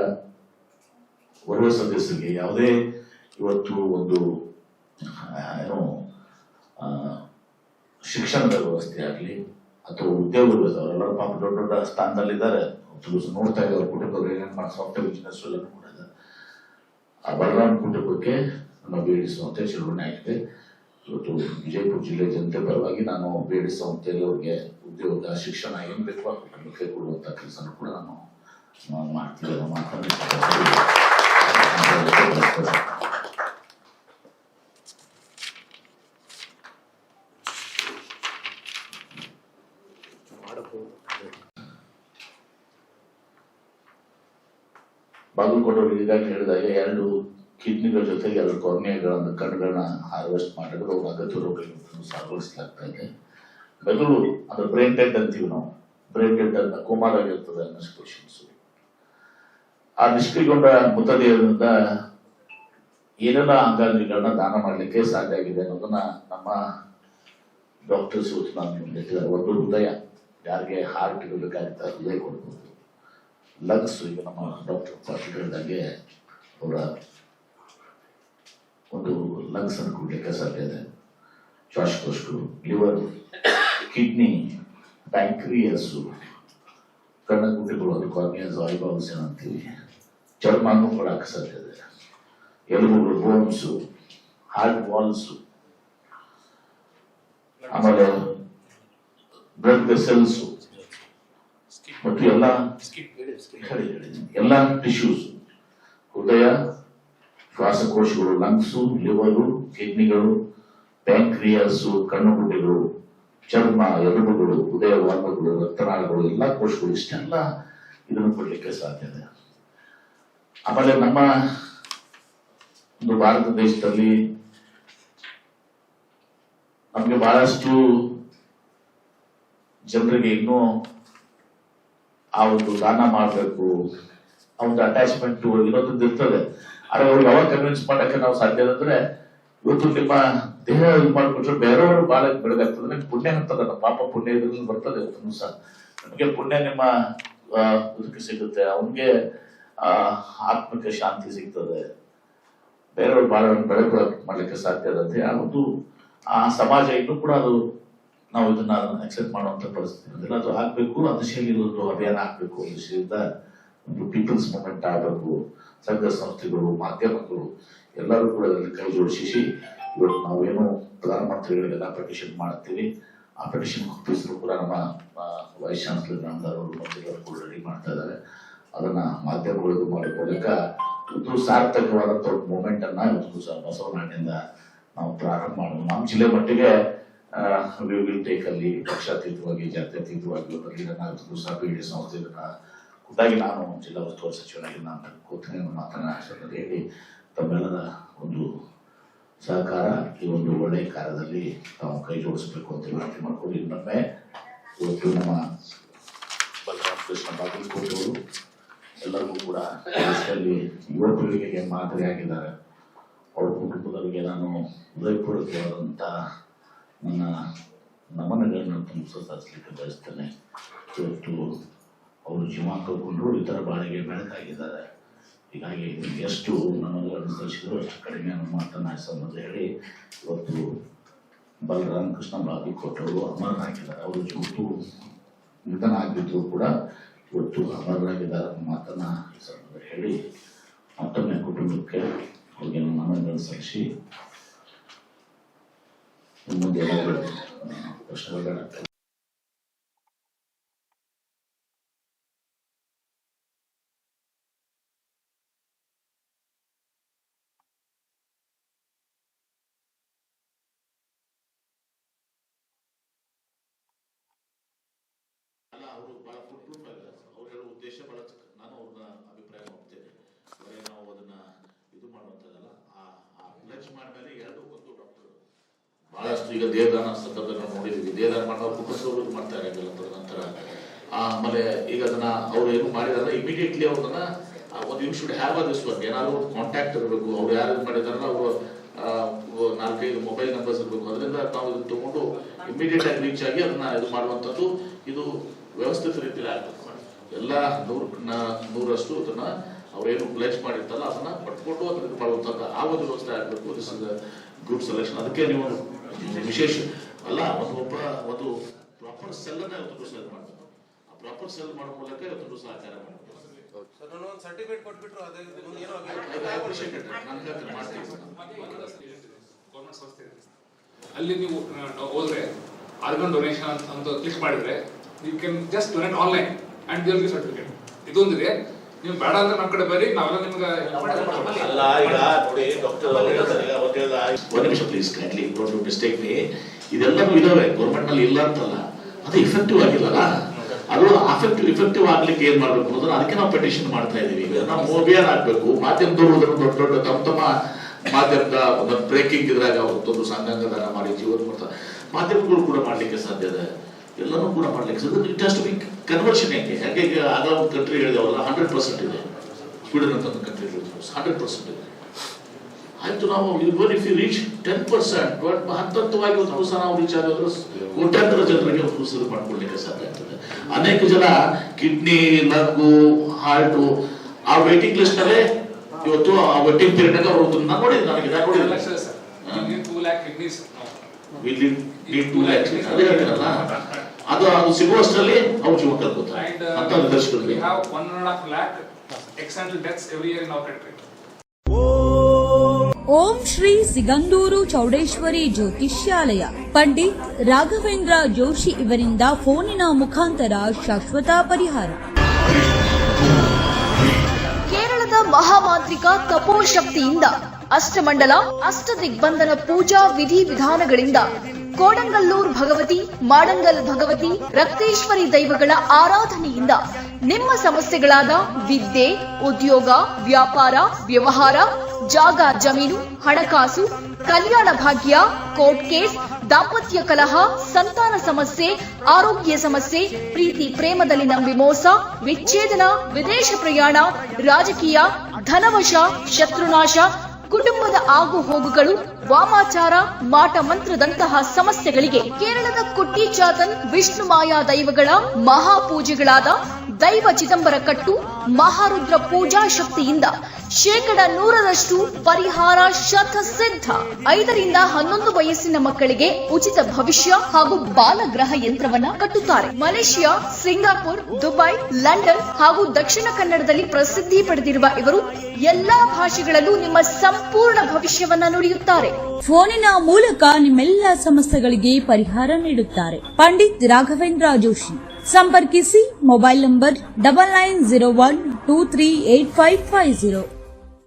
ಓರ್ವ ಸದಸ್ಯರಿಗೆ ಯಾವುದೇ ಇವತ್ತು ಒಂದು ಏನು ಶಿಕ್ಷಣದ ವ್ಯವಸ್ಥೆ ಆಗಲಿ ಅಥವಾ ಉದ್ಯೋಗ ವ್ಯವಸ್ಥೆ, ಅವರೆಲ್ಲರೂ ಪಾಪ ದೊಡ್ಡ ದೊಡ್ಡ ಸ್ಥಾನದಲ್ಲಿದ್ದಾರೆ. ನೋಡ್ತಾ ಇದ್ದಾರೆ ಕುಟುಂಬದವರು ಏನೇನು ಮಾಡಿ ಸಾಫ್ಟ್ವೇರ್ ಬಿಸ್ನೆಸ್ ಎಲ್ಲ ಕೂಡ ಇದೆ. ಆ ಬಲರಾಮ್ ಕುಟುಂಬಕ್ಕೆ ನಮ್ಮ ಬೇಡಿ ಸಂಸ್ಥೆ ಚುನಾವಣೆ ಆಗಿದೆ. ಇವತ್ತು ವಿಜಯಪುರ ಜಿಲ್ಲೆ ಜನತೆ ಪರವಾಗಿ ನಾನು ಬೇಡಿ ಸಂಸ್ಥೆಯಲ್ಲಿ ಅವ್ರಿಗೆ ಉದ್ಯೋಗ, ಶಿಕ್ಷಣ ಏನ್ ಬೇಕು ಆ ಕುಟುಂಬಕ್ಕೆ ಕೊಡುವಂತ ಕೆಲಸನೂ ಕೂಡ ನಾನು ಮಾಡ್ತೀವಿ. ಬಾಗಲಕೋಟೆ ಈಗಾಗಲೇ ಹೇಳಿದಾಗ 2 ಕಿಡ್ನಿಗಳ ಜೊತೆಗೆ 2 ಕಾರ್ನಿಯಾಗಳನ್ನು, ಕಣ್ಣುಗಳನ್ನ ಹಾರ್ವೆಸ್ಟ್ ಮಾಡಿದ್ರೆ ಅವ್ರ ಅಗತ್ಯ ರೋಗಗಳನ್ನು ಸಾಗುವಳಿಸಲಾಗ್ತಾ ಇದೆ. ಮೆದುಳು ಅಂದ್ರೆ ಬ್ರೈನ್ ಡೆಡ್ ಅಂತೀವಿ ನಾವು. ಬ್ರೈನ್ ಡೆಡ್ ಅಂತ ಕೋಮಾದಾಗಿರ್ತದೆ ಅನ್ನೋ ಪೇಷಂಟ್ಸ್. ಆ ನಿಷ್ಕ್ರಿಯಗೊಂಡ ಮೃತದೇಹದಿಂದ ಏನೆಲ್ಲ ಅಂಗಾಂಗಗಳನ್ನ ದಾನ ಮಾಡಲಿಕ್ಕೆ ಸಾಧ್ಯ ಆಗಿದೆ ಅನ್ನೋದನ್ನ ನಮ್ಮ ಡಾಕ್ಟರ್ಸ್ ನಾನು ಒಂದು ಹೃದಯ, ಯಾರಿಗೆ ಹಾರ್ಟ್ ಇರಬೇಕಾಗಿತ್ತ ಹೃದಯ ಕೊಡ್ಬೋದು. ಲಂಗ್ಸ್, ಈಗ ನಮ್ಮ ಡಾಕ್ಟರ್ ಪಾಟೀಲ್ ಹೇಳಿದಾಗೆ ಅವರ ಲಂಗ್ಸ್ ಅನ್ನು ಕೊಡ್ಲಿಕ್ಕೆ ಸಾಧ್ಯ ಇದೆ, ಶ್ವಾಸಕೋಶಗಳು, ಲಿವರ್, ಕಿಡ್ನಿ, ಪ್ಯಾಂಕ್ರಿಯಸ್ಸು, ಕಣ್ಣಗುಡ್ಡೆಗಳು, ಅದು ಕಾರ್ನಿಯಾಸ್, ಐಬಾಲ್ಸ್ ಏನಂತೀವಿ, ಚರ್ಮನ್ನು ಕೊಡಕ್ಕೆ ಸಾಧ್ಯ ಇದೆ, ಎಲುಬುಗಳು, ಬೋನ್ಸು, ಹಾರ್ಟ್ ವಾಲ್ಸು, ಆಮೇಲೆ ಬ್ಲಡ್ ವೆಸಲ್ಸು ಮತ್ತು ಎಲ್ಲ ಟಿಶ್ಯೂಸ್, ಹೃದಯ, ಶ್ವಾಸಕೋಶಗಳು, ಲಂಗ್ಸು, ಲಿವರು, ಕಿಡ್ನಿಗಳು, ಪ್ಯಾಂಕ್ರಿಯಾಸು, ಕಣ್ಣುಗುಡ್ಡೆಗಳು, ಚರ್ಮ, ಎಲುಬುಗಳು, ಹೃದಯ ವಾಲ್ವಗಳು, ರಕ್ತನಾಳಗಳು, ಎಲ್ಲ ಕೋಶಗಳು, ಇಷ್ಟೆಲ್ಲ ಇದನ್ನು ಕೊಡ್ಲಿಕ್ಕೆ ಸಾಧ್ಯ ಇದೆ. ಆಮೇಲೆ ನಮ್ಮ ಒಂದು ಭಾರತ ದೇಶದಲ್ಲಿ ನಮಗೆ ಬಹಳಷ್ಟು ಜನರಿಗೆ ಇನ್ನೂ ಆ ಒಂದು ದಾನ ಮಾಡಬೇಕು, ಆ ಒಂದು ಅಟ್ಯಾಚ್ಮೆಂಟ್ ಇನ್ನೊಂದು ಇರ್ತದೆ. ಆದ್ರೆ ಅವ್ರಿಗೆ ಯಾವಾಗ ಕನ್ವಿನ್ಸ್ ಮಾಡಕ್ಕೆ ನಾವು ಸಾಧ್ಯ ಅಂದ್ರೆ, ಇವತ್ತು ನಿಮ್ಮ ದೇಹ ಇದು ಮಾಡ್ಕೊಟ್ರೆ ಬೇರೆಯವರು ಬಹಳ ಬೆಳಗಾಗ್ತದೆ, ಪುಣ್ಯ ಅಂತದ, ನಮ್ಮ ಪಾಪ ಪುಣ್ಯ ಇದ್ರಲ್ಲಿ ಬರ್ತದೆ. ಇವತ್ತು ಸಹ ನಮಗೆ ಪುಣ್ಯ ನಿಮ್ಮ ಇದಕ್ಕೆ ಸಿಗುತ್ತೆ, ಅವನಿಗೆ ಆತ್ಮಕ್ಕೆ ಶಾಂತಿ ಸಿಗ್ತದೆ, ಬೇರೆಯವರು ಬಹಳ ಬೆಳಕು ಮಾಡ್ಲಿಕ್ಕೆ ಸಾಧ್ಯ ಇರುತ್ತೆ. ಆ ಒಂದು ಆ ಸಮಾಜ ಇನ್ನೂ ಕೂಡ ಅದು ನಾವು ಇದನ್ನ ಅಕ್ಸೆಪ್ಟ್ ಮಾಡುವಂತ ಪರಿಸ್ಥಿತಿ ಇರೋದಿಲ್ಲ. ಅದು ಆಗ್ಬೇಕು, ಆ ದಿಶೆಯಲ್ಲಿ ಒಂದು ಅಭಿಯಾನ ಆಗ್ಬೇಕು, ಆ ದಿಶೆಯಿಂದ ಒಂದು ಪೀಪಲ್ಸ್ ಮೂವ್ಮೆಂಟ್ ಆಗಬೇಕು. ಸಂಘ ಸಂಸ್ಥೆಗಳು, ಮಾಧ್ಯಮಗಳು ಎಲ್ಲರೂ ಕೂಡ ಅದರಲ್ಲಿ ಕೈ ಜೋಡಿಸಿ ಇವತ್ತು ನಾವೇನು ಪ್ರಧಾನಮಂತ್ರಿಗಳಿಗೆಲ್ಲ ಪೆಟಿಷನ್ ಮಾಡ್ತೀವಿ, ಆ ಪೆಟಿಷನ್ ಕಾಪೀಸ್ರು ಕೂಡ ನಮ್ಮ ವೈಸ್ ಚಾನ್ಸಲರ್ ನಾಮದಾರ್ ಅವರು ಮಂತ್ರಿಗಳು ಕೂಡ ರೆಡಿ ಮಾಡ್ತಾ ಇದ್ದಾರೆ. ಅದನ್ನ ಮಾಧ್ಯಮಗಳಿಗೂ ಮಾಡೋ ಮೂಲಕ ಒಂದು ಸಾರ್ಥಕವಾದಂತ ಒಂದು ಮೂವ್ಮೆಂಟ್ ಅನ್ನ ಇವತ್ತು ಬಸವನಹಳ್ಳಿಯಿಂದ ನಾವು ಪ್ರಾರಂಭ ಮಾಡೋದು. ನಮ್ಮ ಜಿಲ್ಲೆ ಮಟ್ಟಿಗೆ ವಿಲ್ ಟೇಕ್ ಅಲ್ಲಿ ಪಕ್ಷಾತೀತವಾಗಿ, ಜಾತ್ಯತೀತವಾಗಿ ಸಹ ಬಿಡಿ ಸಂಸ್ಥೆ ಇದನ್ನ ಖುದ್ದಾಗಿ ನಾನು ಜಿಲ್ಲಾ ಉಸ್ತುವಾರಿ ಸಚಿವನಾಗಿ ನಾನು ಕೂತನೆ ಮಾತನಾಡಿ ಹೇಳಿ ತಮ್ಮೆಲ್ಲರ ಒಂದು ಸಹಕಾರ ಈ ಒಂದು ಒಳ್ಳೆಯ ಕಾರ್ಯದಲ್ಲಿ ನಾವು ಕೈ ಜೋಡಿಸಬೇಕು ಅಂತ ವಿನಂತಿ ಮಾಡ್ಕೊಂಡು, ಇನ್ನೊಮ್ಮೆ ಇವತ್ತು ನಮ್ಮ ಬಲರಾಮ್ ಕೃಷ್ಣ ಬಾಗಲಕೋಟೆ ಅವರು ಎಲ್ಲರಿಗೂ ಕೂಡ ದೇಶದಲ್ಲಿ ಯುವ ಪೀಳಿಗೆಗೆ ಮಾದರಿಯಾಗಿದ್ದಾರೆ. ಅವ್ರ ಕುಟುಂಬದವರಿಗೆ ನಾನು ಹೃದಯಪೂರ್ವಕವಾದಂಥ ನನ್ನ ನಮನಗಳನ್ನು ಸಲ್ಲಿಸಲಿಕ್ಕೆ ಬಯಸ್ತೇನೆ. ಇವತ್ತು ಅವರು ಜೀವ ಕಳ್ಕೊಂಡ್ರು, ಇತರ ಬಾಳಿಗೆ ಬೆಳಕಾಗಿದ್ದಾರೆ. ಹೀಗಾಗಿ ಎಷ್ಟು ನಮನಗಳನ್ನು ಸಲ್ಲಿಸಿದ್ರು ಅಷ್ಟು ಕಡಿಮೆ ಅನ್ನೋ ಮಾತನ್ನ ಸಂಬಂಧ ಹೇಳಿ ಇವತ್ತು ಬಲರಾಮ್ ಕೃಷ್ಣ ಬಾಗಲಕೋಟೆ ಅವರು ಅಮರರಾಗಿದ್ದಾರೆ. ಅವರು ಇವತ್ತು ನಿಧನ ಆಗಿದ್ರು ಕೂಡ ಇವತ್ತು ಅಮರರಾಗಿದ್ದಾರೆ ಅನ್ನೋ ಮಾತನ್ನ ಈ ಸಂಬಂಧ ಹೇಳಿ ಮತ್ತೊಮ್ಮೆ ಕುಟುಂಬಕ್ಕೆ ಅವ್ರಿಗೆ ನಮನಗಳನ್ನು ಸಲ್ಲಿಸಿ ಮುಂದೆ ಪ್ರಶ್ನೆಗಳ ಅವರು ಬಹಳ ಫುಟ್ಪ್ರೂಫ್ ಆಗಿದೆ. ಅವ್ರು ಹೇಳೋ ಉದ್ದೇಶ ಬಹಳ, ನಾನು ಅವ್ರನ್ನ ಅಭಿಪ್ರಾಯ ಹೋಗ್ತೇನೆ. ಬರೀ ನಾವು ಅದನ್ನ ಇದು ಮಾಡುವಂಥದ್ದಲ್ಲ, ಆ ಪ್ಲೆಜ್ ಮಾಡಿದ್ಮೇಲೆ ಎರಡು ಒಂದು ಡಾಕ್ಟರ್ ಬಹಳಷ್ಟು ಈಗ ದೇಹದಾನ ಸಂದರ್ಭದಲ್ಲಿ ನಾವು ನೋಡಿದ್ದೀವಿ. ದೇಹದಾನ ಮಾಡೋ ಕುಟುಂಬದವರು ಮಾಡ್ತಾ ಇರೋದಿಲ್ಲ. ನಂತರ ಆಮೇಲೆ ಈಗ ಅದನ್ನ ಅವ್ರು ಏನು ಮಾಡಿದಾರೆ ಇಮಿಡಿಯೇಟ್ಲಿ ಅವ್ರನ್ನ ಒಂದು you should have this work, ಏನಾದ್ರು ಒಂದು ಕಾಂಟ್ಯಾಕ್ಟ್ ಇರಬೇಕು. ಅವ್ರು ಯಾರು ಮಾಡಿದಾರಲ್ಲ ಅವರು 4-5 ಮೊಬೈಲ್ ನಂಬರ್ಸ್ ಇರಬೇಕು. ಅದರಿಂದ ನಾವು ಇದನ್ನ ತಗೊಂಡು ಇಮಿಡಿಯೇಟ್ ಆಗಿ ರೀಚ್ ಆಗಿ ಅದನ್ನ ಇದು ಮಾಡುವಂಥದ್ದು ಇದು ವ್ಯವಸ್ಥಿತ ರೀತಿಯಲ್ಲಿ ಆಗ್ಬೇಕು. ಎಲ್ಲ 100% ಅದನ್ನ ಅವ್ರೇನು ಪ್ಲೇಸ್ ಮಾಡಿರ್ತಾರಲ್ಲ ಅದನ್ನ ಪಡ್ಕೊಂಡು ಅದನ್ನ ಮಾಡುವಂಥದ್ದು ಆ ಒಂದು ವ್ಯವಸ್ಥೆ ಆಗಬೇಕು. This is group selection. ಅದಕ್ಕೆ ನೀವು ವಿಶೇಷ ಅಲ್ಲ, ಒಂದು ಪ್ರಾಪರ್ ಸೆಲ್ ಅನ್ನ ಇವತ್ತು ಸೆಲ್ ಮಾಡಬೇಕು. ಆ ಪ್ರಾಪರ್ ಸೆಲ್ ಮಾಡೋ ಮೂಲಕ ಇವತ್ತು ಸಹಕಾರ ಮಾಡಬೇಕು. ಸರ್ಟಿಫಿಕೇಟ್ ಕೊಟ್ಬಿಟ್ರು ಅದೇ ಗೌರ್ಮೆಂಟ್ ಸಂಸ್ಥೆ ಅಲ್ಲಿ ನೀವು ಹೋದ್ರೆ ಆರ್ಗನ್ ಡೊನೇಷನ್ ಅಂತ ಕ್ಲಿಕ್ ಮಾಡಿದ್ರೆ you can just donate online and there be certificate. ಇದೊಂದಿದೆ. ನೀವು ಬೇಡ ಅಂದ್ರೆ ನಮ್ಮ ಕಡೆ ಬರೀ ನಾವೆಲ್ಲ ನಿಮ್ಗೆ ಅಲ್ಲ. ಈಗ ನೋಡಿ ಡಾಕ್ಟರ್ ಒಂದು ನಿಮಿಷ please kindly don't mistake me. ಇದೆಲ್ಲವೂ ಇದಾವೆ ಗೌರ್ಮೆಂಟ್ ನಲ್ಲಿ, ಇಲ್ಲ ಅಂತಲ್ಲ. ಅದು ಇಫೆಕ್ಟಿವ್ ಆಗಿಲ್ಲಲ್ಲ. ಅದು ಇಫೆಕ್ಟಿವ್ ಆಗ್ಲಿಕ್ಕೆ ಏನ್ ಮಾಡ್ಬೇಕು ಅನ್ನೋದನ್ನ ಅದಕ್ಕೆ ನಾವು ಪೆಟಿಷನ್ ಮಾಡ್ತಾ ಇದೀವಿ. ಈಗ ನಾವು ಅಭಿಯಾನ ಆಗ್ಬೇಕು. ಮಾಧ್ಯಮದವರು ದೊಡ್ಡ ತಮ್ಮ ಮಾಧ್ಯಮದ ಒಂದು ಬ್ರೇಕಿಂಗ್ ಇದ್ರಾಗ ಅವತ್ತೊಂದು ಸಂಘಾಂಗ ದಾನ ಮಾಡಿ ಜೀವನ ಮಾಡ್ತಾರೆ. ಮಾಧ್ಯಮಗಳು ಕೂಡ ಮಾಡ್ಲಿಕ್ಕೆ ಸಾಧ್ಯ ಇದೆ, ಎಲ್ಲರೂ ಕೂಡ ಮಾಡ್ಲಿಕ್ಕೆ ಸಾಧ್ಯ. It has to be conversion. ಯಾಕೆ ಈಗ ಆಗ ಒಂದು ಕಂಟ್ರಿ ಹೇಳಿದವಲ್ಲ 100% ಇದೆ. ಸ್ವೀಡನ್ ಅಂತ ಒಂದು ಕಂಟ್ರಿ 100% ಇದೆ. ಆಯ್ತು, ನಾವು ಇಫ್ ಯು ರೀಚ್ 10%, ಬಟ್ ಹಂತವಾಗಿ ಒಂದು ಸಹ ನಾವು ರೀಚ್ ಆಗೋದ್ರೆ ಕೋಟ್ಯಾಂತರ ಜನರಿಗೆ ಒಂದು ಮಾಡ್ಕೊಳ್ಳಿಕ್ಕೆ ಸಾಧ್ಯ ಆಗ್ತದೆ. ಅನೇಕ ಜನ ಕಿಡ್ನಿ, ಲಂಗು, ಹಾರ್ಟು ಆ ವೇಟಿಂಗ್ ಲಿಸ್ಟ್ ಅಲ್ಲೇ ಇವತ್ತು ಆ ವೇಟಿಂಗ್ ಪೀರಿಯಡ್ ಅವರು ನೋಡಿದ್ರು. ನನಗೆ You need 2 lakh kidneys. ಇಲ್ಲಿ 2 lakhs ಅದೇ ಹೇಳ್ತೀರಲ್ಲ, ಅದು ಸಿಗುವಷ್ಟರಲ್ಲಿ ಔಷಧಿ ಕಲ್ಕೋತಾರೆ And ಅಂತ ದರ್ಶಕರಿಗೆ. we have 1.5 lakh accidental deaths every year in our country. ಓಂ ಶ್ರೀ ಸಿಗಂದೂರು ಚೌಡೇಶ್ವರಿ ಜ್ಯೋತಿಷ್ಯಾಲಯ ಪಂಡಿತ್ ರಾಘವೇಂದ್ರ ಜೋಶಿ ಇವರಿಂದ ಫೋನಿನ ಮುಖಾಂತರ ಶಾಶ್ವತ ಪರಿಹಾರ. ಕೇರಳದ ಮಹಾಮಾಂತ್ರಿಕ ತಪೋಶಕ್ತಿಯಿಂದ ಅಷ್ಟಮಂಡಲ ಅಷ್ಟದಿಗ್ಬಂಧನ ಪೂಜಾ ವಿಧಿವಿಧಾನಗಳಿಂದ ಕೋಡಂಗಲ್ಲೂರ್ ಭಗವತಿ, ಮಾಡಂಗಲ್ ಭಗವತಿ, ರಕ್ತೇಶ್ವರಿ ದೈವಗಳ ಆರಾಧನೆಯಿಂದ ನಿಮ್ಮ ಸಮಸ್ಯೆಗಳಾದ ವಿದ್ಯೆ, ಉದ್ಯೋಗ, ವ್ಯಾಪಾರ, ವ್ಯವಹಾರ, ಜಾಗ ಜಮೀನು, ಹಣಕಾಸು, ಕಲ್ಯಾಣ ಭಾಗ್ಯ, ಕೋರ್ಟ್ ಕೇಸ್, ದಾಂಪತ್ಯ ಕಲಹ, ಸಂತಾನ ಸಮಸ್ಯೆ, ಆರೋಗ್ಯ ಸಮಸ್ಯೆ, ಪ್ರೀತಿ ಪ್ರೇಮದಲ್ಲಿನ ವಿಮೋಸ, ವಿಚ್ಛೇದನ, ವಿದೇಶ ಪ್ರಯಾಣ, ರಾಜಕೀಯ, ಧನವಶ, ಶತ್ರುನಾಶ, ಕುಟುಂಬದ ಆಗು ಹೋಗುಗಳು, ವಾಮಾಚಾರ, ಮಾಟ ಮಂತ್ರದಂತಹ ಸಮಸ್ಯೆಗಳಿಗೆ ಕೇರಳದ ಕುಟ್ಟಿ ಚಾತನ್ ವಿಷ್ಣು ಮಾಯಾ ದೈವಗಳ ಮಹಾಪೂಜೆಗಳಾದ ದೈವ ಚಿದಂಬರ ಕಟ್ಟು, ಮಹಾರುದ್ರ ಪೂಜಾ ಶಕ್ತಿಯಿಂದ 100% ಪರಿಹಾರ ಶತಸಿದ್ಧ. 5 ರಿಂದ 11 ವಯಸ್ಸಿನ ಮಕ್ಕಳಿಗೆ ಉಚಿತ ಭವಿಷ್ಯ ಹಾಗೂ ಬಾಲಗ್ರಹ ಯಂತ್ರವನ್ನ ಕಟ್ಟುತ್ತಾರೆ. ಮಲೇಷಿಯಾ, ಸಿಂಗಾಪುರ್, ದುಬೈ, ಲಂಡನ್ ಹಾಗೂ ದಕ್ಷಿಣ ಕನ್ನಡದಲ್ಲಿ ಪ್ರಸಿದ್ಧಿ ಪಡೆದಿರುವ ಇವರು ಎಲ್ಲಾ ಭಾಷೆಗಳಲ್ಲೂ ನಿಮ್ಮ ಸಂಪೂರ್ಣ ಭವಿಷ್ಯವನ್ನ ನುಡಿಯುತ್ತಾರೆ. ಫೋನಿನ ಮೂಲಕ ನಿಮ್ಮೆಲ್ಲ ಸಮಸ್ಯೆಗಳಿಗೆ ಪರಿಹಾರ ನೀಡುತ್ತಾರೆ. ಪಂಡಿತ್ ರಾಘವೇಂದ್ರ ಜೋಶಿ. ಸಂಪರ್ಕಿಸಿ ಮೊಬೈಲ್ ನಂಬರ್ 9901238550.